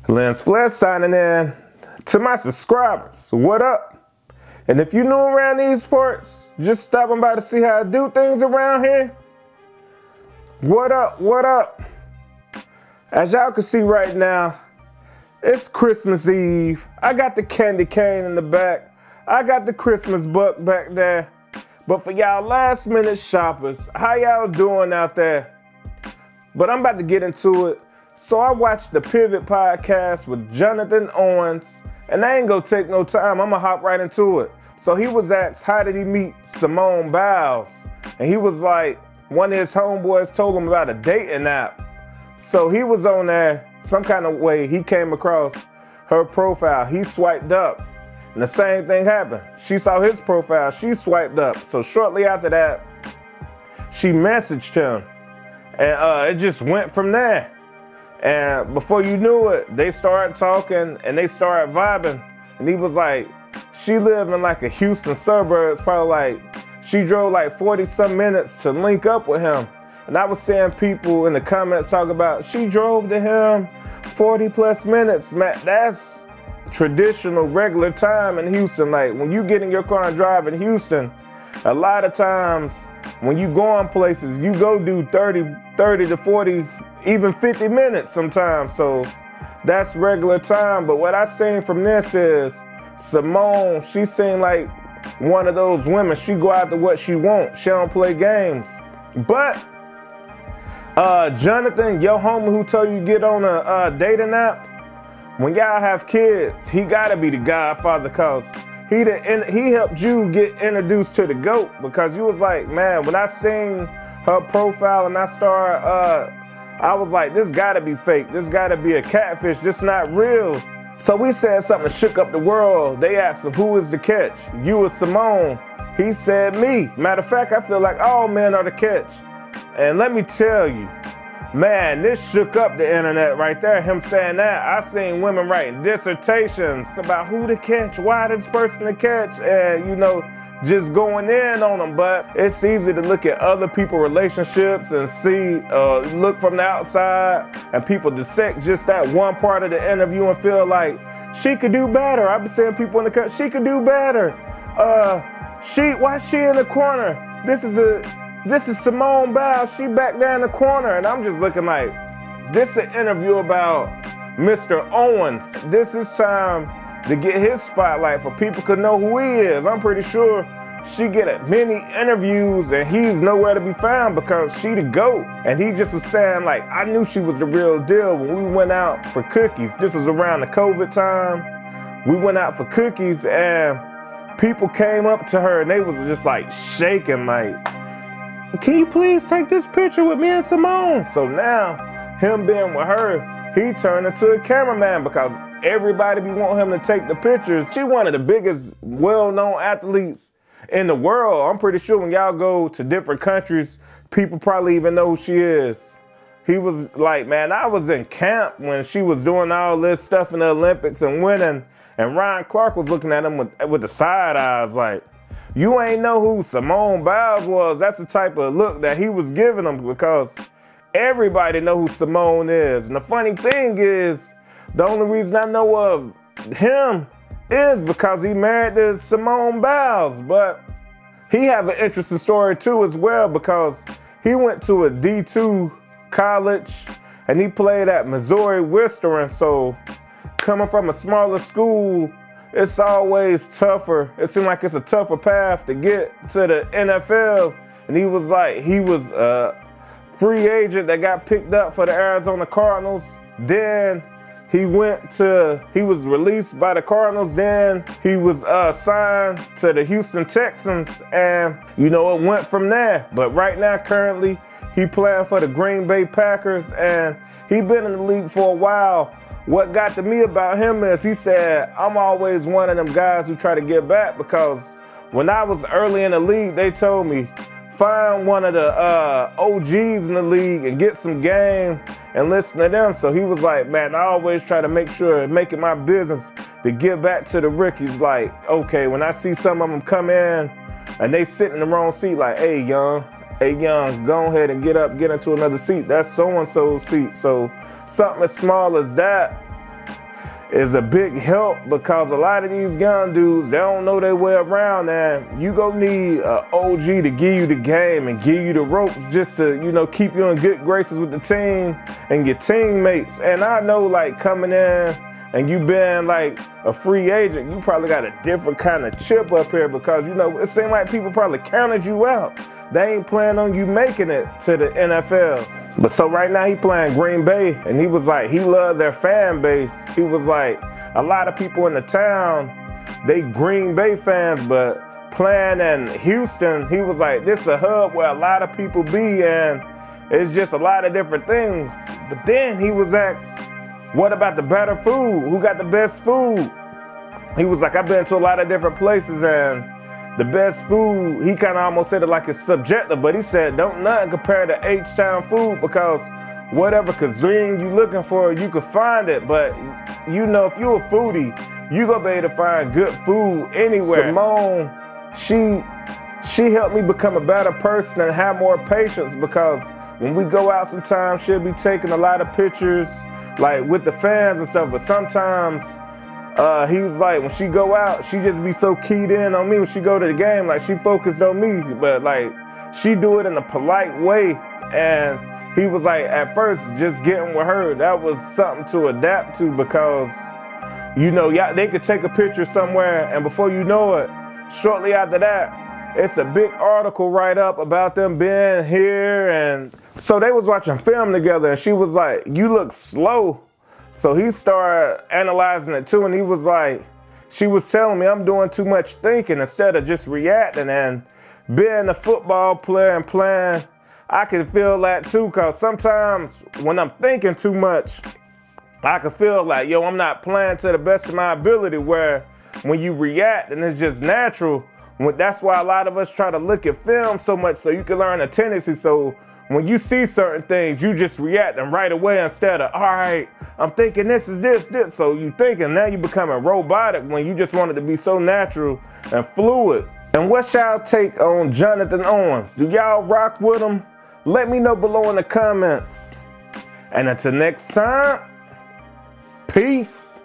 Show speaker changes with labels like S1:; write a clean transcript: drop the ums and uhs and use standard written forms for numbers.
S1: Lens Flesh signing in to my subscribers. What up? And if you're new around these parts, just stopping by to see how I do things around here. What up? What up? As y'all can see right now, it's Christmas Eve. I got the candy cane in the back. I got the Christmas buck back there. But for y'all last minute shoppers, how y'all doing out there? But I'm about to get into it. So I watched the Pivot podcast with Jonathan Owens, and I ain't gonna take no time. I'm gonna hop right into it. So he was asked, how did he meet Simone Biles? And he was like, one of his homeboys told him about a dating app. So he was on there, some kind of way he came across her profile. He swiped up, and the same thing happened. She saw his profile, she swiped up. So shortly after that, she messaged him, and it just went from there. And before you knew it, they started talking and they started vibing. And he was like, she lived in like a Houston suburbs, probably like, she drove like 40 some minutes to link up with him. And I was seeing people in the comments talk about, she drove to him 40 plus minutes. Man, that's traditional regular time in Houston. Like when you get in your car and drive in Houston, a lot of times when you go on places, you go do 30 to 40, even 50 minutes sometimes. So that's regular time. But what I seen from this is Simone, she seemed like one of those women. She go after what she wants. She don't play games. But Jonathan, your homie who told you get on a dating app, when y'all have kids, he gotta be the godfather, cause he helped you get introduced to the GOAT, because you was like, man, when I seen her profile and I started, I was like, this gotta be fake. This gotta be a catfish. This not real. So we said something that shook up the world. They asked him, who is the catch? You or Simone? He said me. Matter of fact, I feel like all men are the catch. And let me tell you, man, this shook up the internet right there, him saying that. I seen women writing dissertations about who to catch, why this person to catch, and you know, just going in on them. But it's easy to look at other people's relationships and see, look from the outside, and people dissect just that one part of the interview and feel like she could do better. I've been seeing people in the country, she could do better. Why she in the corner? This is Simone Biles, she back there in the corner. And I'm just looking like, this is an interview about Mr. Owens. This is time to get his spotlight for people could know who he is. I'm pretty sure she get many interviews and he's nowhere to be found because she the GOAT. And he just was saying like, I knew she was the real deal when we went out for cookies. This was around the COVID time. We went out for cookies and people came up to her and they was just like shaking like, can you please take this picture with me and Simone? So now, him being with her, he turned into a cameraman because everybody be wanting him to take the pictures. She one of the biggest well-known athletes in the world. I'm pretty sure when y'all go to different countries, people probably even know who she is. He was like, man, I was in camp when she was doing all this stuff in the Olympics and winning, and Ryan Clark was looking at him with the side eyes like, you ain't know who Simone Biles was. That's the type of look that he was giving them because everybody know who Simone is. And the funny thing is, the only reason I know of him is because he married to Simone Biles. But he have an interesting story too as well because he went to a D2 college and he played at Missouri Western. So coming from a smaller school, it's always tougher. It seemed like it's a tougher path to get to the NFL. And he was a free agent that got picked up for the Arizona Cardinals. Then he was released by the Cardinals. Then he was signed to the Houston Texans. And you know, it went from there. But right now, currently, he playing for the Green Bay Packers. And he been in the league for a while. What got to me about him is he said, I'm always one of them guys who try to get back because when I was early in the league, they told me, find one of the OGs in the league and get some game and listen to them. So he was like, man, I always try to make it my business to give back to the rookies. Like, okay, when I see some of them come in and they sit in the wrong seat, like, hey, young, go ahead and get into another seat. That's so-and-so's seat. So something as small as that is a big help, because a lot of these young dudes, they don't know their way around, and you gonna need an OG to give you the game and give you the ropes just to, you know, keep you in good graces with the team and your teammates. And I know, like, coming in and you been like a free agent, you probably got a different kind of chip up here, because, you know, it seemed like people probably counted you out. They ain't planning on you making it to the NFL. But so right now he playing Green Bay, and he was like, he loved their fan base. He was like, a lot of people in the town, they Green Bay fans, but playing in Houston, he was like, this is a hub where a lot of people be, and it's just a lot of different things. But then he was asked, what about the better food? Who got the best food? He was like, I've been to a lot of different places, and the best food, he kind of almost said it like it's subjective, but he said, don't nothing compare to H-Town food, because whatever cuisine you looking for, you could find it. But, you know, if you a foodie, you gonna be able to find good food anywhere. Simone, she helped me become a better person and have more patience, because when we go out sometimes, she'll be taking a lot of pictures, like with the fans and stuff, but sometimes he was like, when she go out, she just be so keyed in on me when she go to the game, like she focused on me, but like she do it in a polite way. And he was like, at first, just getting with her, that was something to adapt to, because, you know, they could take a picture somewhere, and before you know it, shortly after that, it's a big article write-up about them being here. And so they was watching film together, and she was like, you look slow. So he started analyzing it too, and he was like, she was telling me I'm doing too much thinking instead of just reacting. And being a football player and playing, I can feel that too, because sometimes when I'm thinking too much, I can feel like, yo, I'm not playing to the best of my ability, where when you react and it's just natural, that's why a lot of us try to look at film so much, so you can learn a tendency. So when you see certain things, you just react and right away, instead of, all right, I'm thinking this is this. So you thinking, now you becoming robotic when you just wanted to be so natural and fluid. And what's y'all take on Jonathan Owens? Do y'all rock with him? Let me know below in the comments. And until next time, peace.